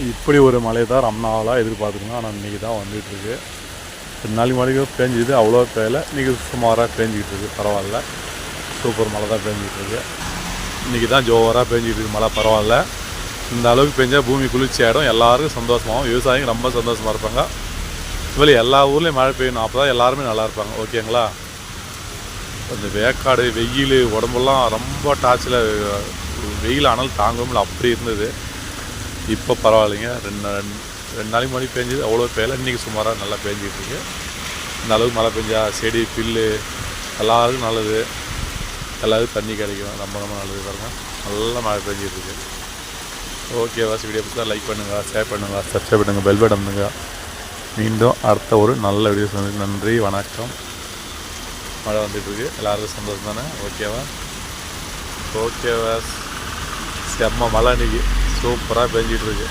இப்படி ஒரு மழை தான் ரொம்ப நாளாக எதிர்பார்த்துருங்க. ஆனால் இன்றைக்கி தான் வந்துகிட்ருக்கு. 2 நாளைக்கு மழைக்கு பேஞ்சிது, அவ்வளோ பேயலை. இன்றைக்கி சுமாராக பேஞ்சிக்கிட்டு இருக்குது, பரவாயில்ல. சூப்பர் மழை தான் பேஞ்சிகிட்ருக்கு. இன்றைக்கி தான் ஜோராக பேஞ்சிகிட்டு மழை, பரவாயில்ல. இந்த அளவுக்கு பெஞ்சால் பூமி குளிர்ச்சி ஆகிடும், எல்லாருக்கும் சந்தோஷமாகவும், விவசாயிங்க ரொம்ப சந்தோஷமாக இருப்பாங்க. இதுவரை எல்லா ஊர்லேயும் மழை பெய்யணும், அப்போ தான் எல்லாருமே நல்லா இருப்பாங்க. ஓகேங்களா? கொஞ்சம் வேக்காடு, வெயில், உடம்பெல்லாம் ரொம்ப டார்ச்சில், வெயில் அனல் தாங்காமல் அப்படி இருந்தது. இப்போ பரவாயில்லைங்க. ரெண்டு நாளைக்கு மழை பெஞ்சிது, அவ்வளோ பெய்யலை. இன்றைக்கி சுமாராக நல்லா பேஞ்சிகிட்ருக்கு. இந்த அளவுக்கு மழை பெஞ்சா செடி புல்லு எல்லாருக்கும் நல்லது, எல்லாருக்கும் தண்ணி கிடைக்கும், ரொம்ப ரொம்ப நல்லது. பாருங்கள், நல்லா மழை பெஞ்சிகிட்ருக்கு. ஓகே வாசி, வீடியோ பிடிச்சா லைக் பண்ணுங்கள், ஷேர் பண்ணுங்கள், சப்ஸ்கிரைப் பண்ணுங்கள், பெல் பட்டன் பண்ணுங்கள். மீண்டும் அடுத்த ஒரு நல்ல வீடியோ சொன்னதுக்கு நன்றி, வணக்கம். மழை வந்துட்டுருக்கு, எல்லாருக்கும் சந்தோஷம் தானே? ஓகேவா? ஓகேவா? செம்ம மழை இன்றைக்கி சூப்பராக பெஞ்சிகிட்ருக்கு.